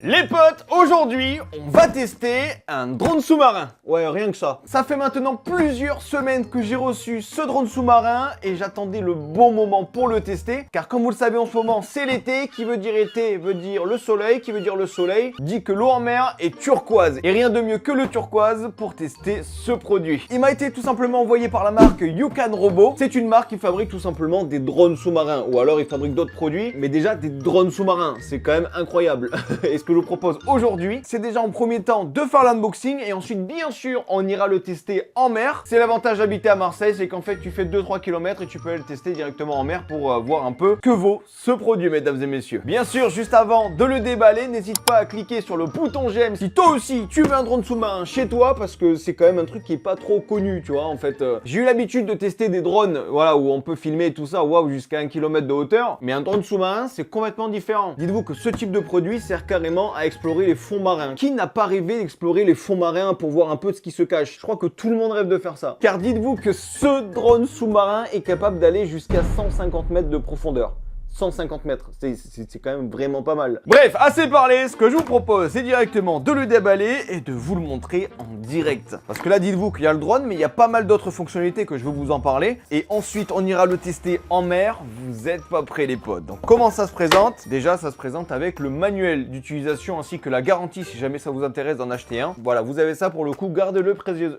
Les potes, aujourd'hui, on va tester un drone sous-marin. Ouais, rien que ça. Ça fait maintenant plusieurs semaines que j'ai reçu ce drone sous-marin et j'attendais le bon moment pour le tester. Car comme vous le savez en ce moment, c'est l'été. Qui veut dire été veut dire le soleil. Qui veut dire le soleil dit que l'eau en mer est turquoise. Et rien de mieux que le turquoise pour tester ce produit. Il m'a été tout simplement envoyé par la marque YouCan Robot. C'est une marque qui fabrique tout simplement des drones sous-marins. Ou alors ils fabriquent d'autres produits. Mais déjà des drones sous-marins, c'est quand même incroyable. Est-ce que je vous propose aujourd'hui, c'est déjà en premier temps de faire l'unboxing et ensuite bien sûr on ira le tester en mer. C'est l'avantage d'habiter à Marseille, c'est qu'en fait tu fais 2-3 km et tu peux aller le tester directement en mer pour voir un peu que vaut ce produit, mesdames et messieurs. Bien sûr, juste avant de le déballer, n'hésite pas à cliquer sur le bouton j'aime si toi aussi tu veux un drone sous-marin chez toi, parce que c'est quand même un truc qui est pas trop connu, tu vois. En fait, j'ai eu l'habitude de tester des drones, voilà, où on peut filmer tout ça, waouh, jusqu'à 1 km de hauteur, mais un drone sous-marin c'est complètement différent. Dites-vous que ce type de produit sert carrément à explorer les fonds marins. Qui n'a pas rêvé d'explorer les fonds marins pour voir un peu de ce qui se cache? Je crois que tout le monde rêve de faire ça. Car dites-vous que ce drone sous-marin est capable d'aller jusqu'à 150 mètres de profondeur. 150 mètres, c'est quand même vraiment pas mal. Bref, assez parlé, ce que je vous propose, c'est directement de le déballer et de vous le montrer en direct. Parce que là, dites-vous qu'il y a le drone, mais il y a pas mal d'autres fonctionnalités que je vais vous en parler. Et ensuite, on ira le tester en mer. Vous êtes pas prêts, les potes. Donc, comment ça se présente? Déjà, ça se présente avec le manuel d'utilisation ainsi que la garantie si jamais ça vous intéresse d'en acheter un. Voilà, vous avez ça pour le coup, gardez-le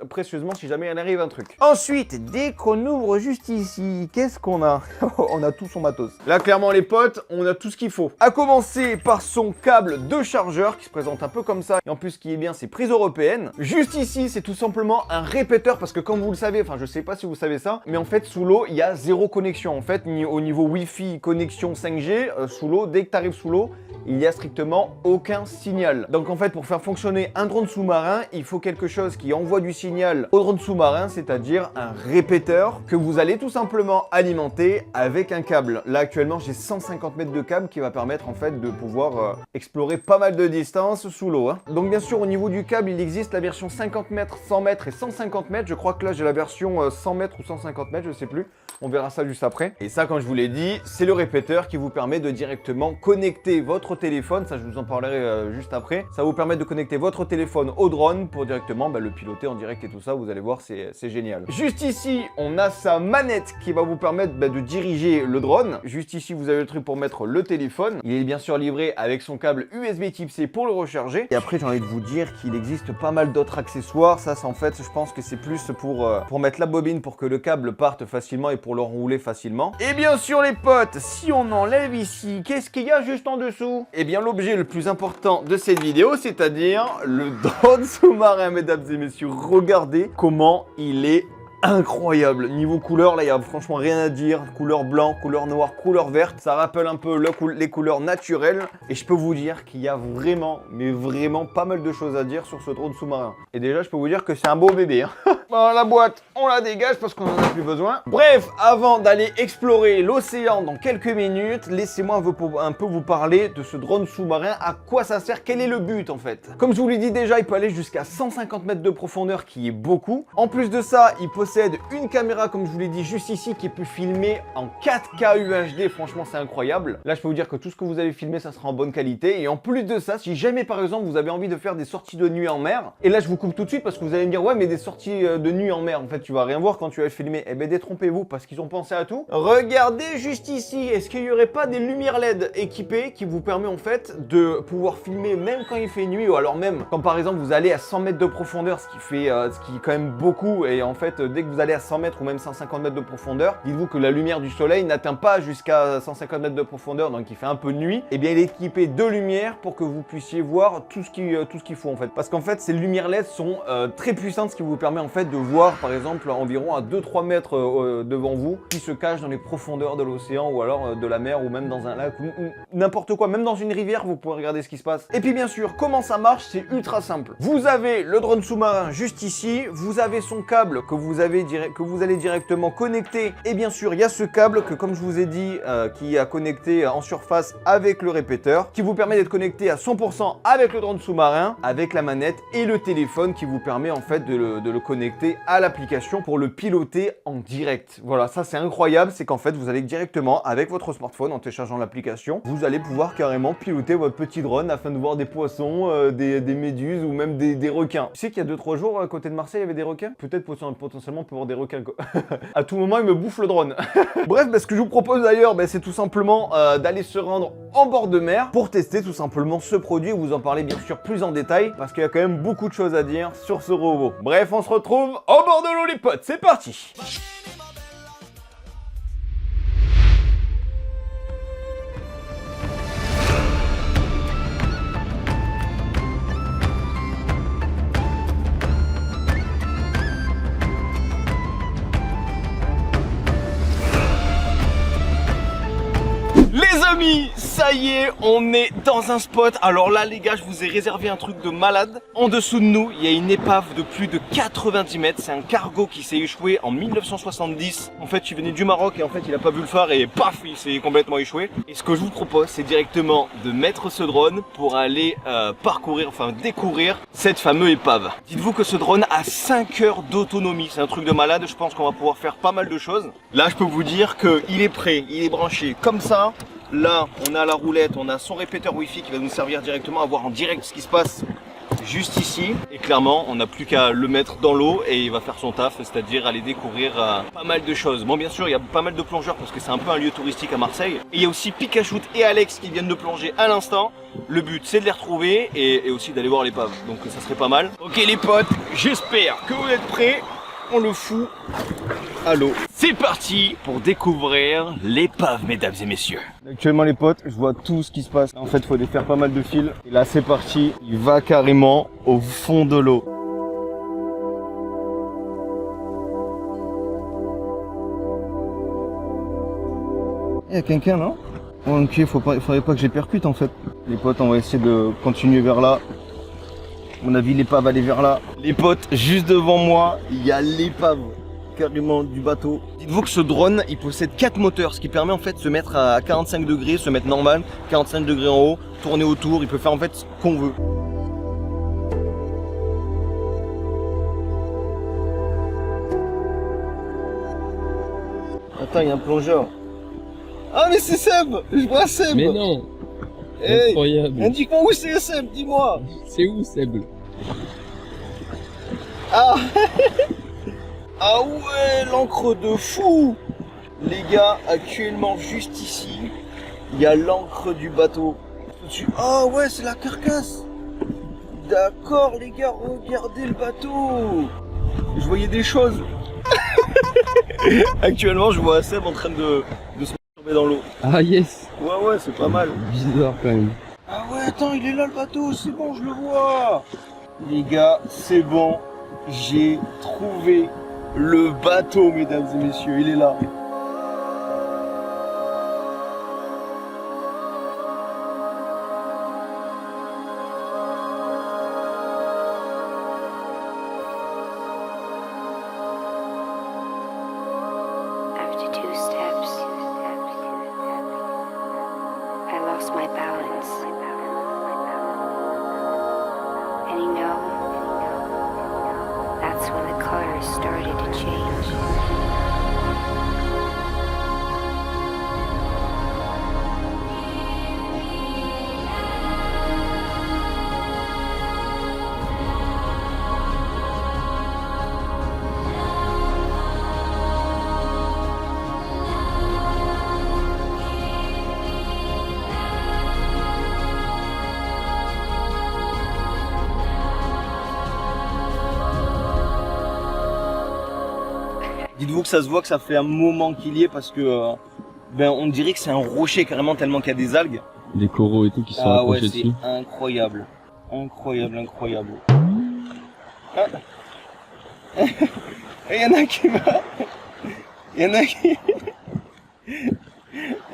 précieusement si jamais il arrive un truc. Ensuite, dès qu'on ouvre juste ici, qu'est-ce qu'on a? On a tout son matos. Là, clairement, les potes, on a tout ce qu'il faut. À commencer par son câble de chargeur qui se présente un peu comme ça. Et en plus, ce qui est bien, c'est prise européenne. Juste ici, c'est tout simplement un répéteur parce que comme vous le savez, enfin, je sais pas si vous savez ça, mais en fait, sous l'eau, il y a zéro connexion. En fait, ni au niveau Wi-Fi, connexion 5G, sous l'eau, dès que tu arrives sous l'eau, il n'y a strictement aucun signal. Donc en fait, pour faire fonctionner un drone sous-marin, il faut quelque chose qui envoie du signal au drone sous-marin, c'est-à-dire un répéteur que vous allez tout simplement alimenter avec un câble. Là, actuellement, j'ai 150 mètres de câble qui va permettre en fait de pouvoir explorer pas mal de distance sous l'eau. Donc bien sûr, au niveau du câble, il existe la version 50 mètres, 100 mètres et 150 mètres. Je crois que là, j'ai la version 100 mètres ou 150 mètres, je sais plus. On verra ça juste après. Et ça, comme je vous l'ai dit, c'est le répéteur qui vous permet de directement connecter votre téléphone. Ça, je vous en parlerai juste après. Ça vous permet de connecter votre téléphone au drone pour directement le piloter en direct et tout ça. Vous allez voir, c'est génial. Juste ici, on a sa manette qui va vous permettre de diriger le drone. Juste ici, vous avez le truc pour mettre le téléphone. Il est bien sûr livré avec son câble USB type C pour le recharger. Et après, j'ai envie de vous dire qu'il existe pas mal d'autres accessoires. Ça, c'est en fait, je pense que c'est plus pour mettre la bobine pour que le câble parte facilement et pour l'enrouler facilement. Et bien sûr les potes, si on enlève ici, qu'est-ce qu'il y a juste en dessous? Eh bien l'objet le plus important de cette vidéo, c'est-à-dire le drone sous-marin, mesdames et messieurs. Regardez comment il est incroyable. Niveau couleur, là, il n'y a franchement rien à dire. Couleur blanc, couleur noire, couleur verte. Ça rappelle un peu les couleurs naturelles. Et je peux vous dire qu'il y a vraiment, mais vraiment pas mal de choses à dire sur ce drone sous-marin. Et déjà, je peux vous dire que c'est un beau bébé. Bon, la boîte, on la dégage parce qu'on n'en a plus besoin. Bref, avant d'aller explorer l'océan dans quelques minutes, laissez-moi un peu vous parler de ce drone sous-marin. À quoi ça sert? Quel est le but en fait? Comme je vous l'ai dit déjà, il peut aller jusqu'à 150 mètres de profondeur, qui est beaucoup. En plus de ça, il possède une caméra, comme je vous l'ai dit juste ici, qui peut filmer en 4K UHD. Franchement, c'est incroyable. Là, je peux vous dire que tout ce que vous avez filmé, ça sera en bonne qualité. Et en plus de ça, si jamais par exemple vous avez envie de faire des sorties de nuit en mer, et là je vous coupe tout de suite parce que vous allez me dire ouais, mais des sorties de nuit en mer, en fait tu vas rien voir quand tu vas filmer. Eh bien détrompez-vous, parce qu'ils ont pensé à tout. Regardez juste ici, est-ce qu'il n'y aurait pas des lumières LED équipées qui vous permet en fait de pouvoir filmer même quand il fait nuit, ou alors même quand par exemple vous allez à 100 mètres de profondeur, ce qui est quand même beaucoup. Et en fait dès que vous allez à 100 mètres ou même 150 mètres de profondeur, dites-vous que la lumière du soleil n'atteint pas jusqu'à 150 mètres de profondeur, donc il fait un peu nuit. Et bien il est équipé de lumière pour que vous puissiez voir tout ce qu'il faut en fait. Parce qu'en fait ces lumières LED sont très puissantes, ce qui vous permet en fait de voir par exemple environ à 2-3 mètres devant vous qui se cache dans les profondeurs de l'océan ou alors de la mer ou même dans un lac ou n'importe quoi, même dans une rivière vous pouvez regarder ce qui se passe. Et puis bien sûr, comment ça marche? C'est ultra simple. Vous avez le drone sous-marin juste ici, vous avez son câble que vous avez vous allez directement connecter. Et bien sûr, il y a ce câble que, comme je vous ai dit, qui a connecté en surface avec le répéteur, qui vous permet d'être connecté à 100% avec le drone sous-marin, avec la manette et le téléphone qui vous permet en fait de le connecter à l'application pour le piloter en direct. Voilà, ça c'est incroyable, c'est qu'en fait vous allez directement avec votre smartphone en téléchargeant l'application, vous allez pouvoir carrément piloter votre petit drone afin de voir des poissons, des méduses ou même des requins. Tu sais qu'il y a 2-3 jours à côté de Marseille il y avait des requins? Peut-être potentiellement on peut voir des requins quoi. À tout moment ils me bouffent le drone. Bref, ce que je vous propose d'ailleurs, c'est tout simplement d'aller se rendre en bord de mer pour tester tout simplement ce produit, vous en parlez bien sûr plus en détail parce qu'il y a quand même beaucoup de choses à dire sur ce robot. Bref, on se retrouve au bord de l'eau les potes, c'est parti. Les amis, ça y est, on est dans un spot. Alors là les gars, je vous ai réservé un truc de malade. En dessous de nous, il y a une épave de plus de 90 mètres. C'est un cargo qui s'est échoué en 1970. En fait, il venait du Maroc et en fait, il a pas vu le phare et paf, il s'est complètement échoué. Et ce que je vous propose, c'est directement de mettre ce drone pour aller découvrir cette fameuse épave. Dites-vous que ce drone a 5 heures d'autonomie. C'est un truc de malade. Je pense qu'on va pouvoir faire pas mal de choses. Là, je peux vous dire qu'il est prêt, il est branché comme ça. Là, on a la roulette, on a son répéteur Wi-Fi qui va nous servir directement à voir en direct ce qui se passe juste ici. Et clairement, on n'a plus qu'à le mettre dans l'eau et il va faire son taf, c'est-à-dire aller découvrir pas mal de choses. Bon, bien sûr, il y a pas mal de plongeurs parce que c'est un peu un lieu touristique à Marseille. Et il y a aussi Pikachu et Alex qui viennent de plonger à l'instant. Le but, c'est de les retrouver et aussi d'aller voir l'épave. Donc ça serait pas mal. Ok les potes, j'espère que vous êtes prêts. On le fout à l'eau. C'est parti pour découvrir l'épave, mesdames et messieurs. Actuellement les potes, je vois tout ce qui se passe. En fait, il faut défaire pas mal de fils. Et là, c'est parti. Il va carrément au fond de l'eau. Il y a quelqu'un, non? Oh, ok, faudrait pas que j'épercute en fait. Les potes, on va essayer de continuer vers là. À mon avis, l'épave va aller vers là. Les potes, juste devant moi, il y a l'épave carrément du bateau. Dites-vous que ce drone, il possède 4 moteurs, ce qui permet en fait de se mettre à 45 degrés, se mettre normal, 45 degrés en haut, tourner autour. Il peut faire en fait ce qu'on veut. Attends, il y a un plongeur. Ah mais c'est Seb! Je vois Seb! Mais non! Hey, incroyable! indique-moi où c'est Seb, dis-moi! C'est où Seb? Ah ah ouais, l'encre de fou! Les gars, actuellement juste ici, il y a l'encre du bateau. Ah ouais, c'est la carcasse! D'accord les gars, regardez le bateau! Je voyais des choses! Actuellement, je vois Seb en train de se tomber dans l'eau. Ah yes! Ouais, c'est pas mal. Bizarre quand même. Ah ouais, attends, il est là le bateau, c'est bon, je le vois. Les gars, c'est bon, j'ai trouvé le bateau, mesdames et messieurs, il est là. My balance. And you know, that's when the colors started to change. Dites-vous que ça se voit que ça fait un moment qu'il y est parce que on dirait que c'est un rocher carrément tellement qu'il y a des algues. Des coraux et tout qui sont accrochés dessus. C'est incroyable. Incroyable. Ah. Et il y en a qui va. Il y en a qui.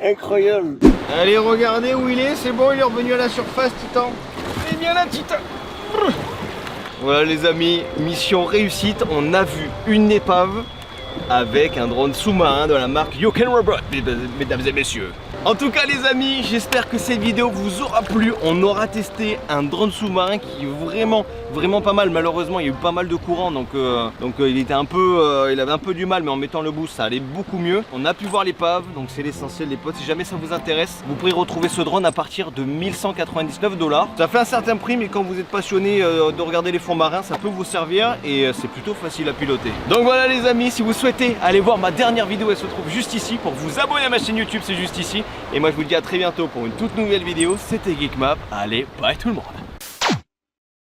Incroyable. Allez, regardez où il est, c'est bon, il est revenu à la surface, Titan. Il est bien là, Titan. Voilà les amis, mission réussite, on a vu une épave avec un drone sous-marin de la marque You Can Robot, mesdames et messieurs. En tout cas les amis, j'espère que cette vidéo vous aura plu. On aura testé un drone sous-marin qui est vraiment pas mal. Malheureusement il y a eu pas mal de courant donc il était il avait un peu du mal, mais en mettant le boost ça allait beaucoup mieux. On a pu voir l'épave, donc c'est l'essentiel les potes. Si jamais ça vous intéresse, vous pourrez retrouver ce drone à partir de 1199 $. Ça fait un certain prix, mais quand vous êtes passionné de regarder les fonds marins, ça peut vous servir et c'est plutôt facile à piloter. Donc voilà les amis, si vous souhaitez aller voir ma dernière vidéo, elle se trouve juste ici. Pour vous abonner à ma chaîne YouTube, c'est juste ici. Et moi je vous dis à très bientôt pour une toute nouvelle vidéo. C'était Geekmap. Allez, bye tout le monde.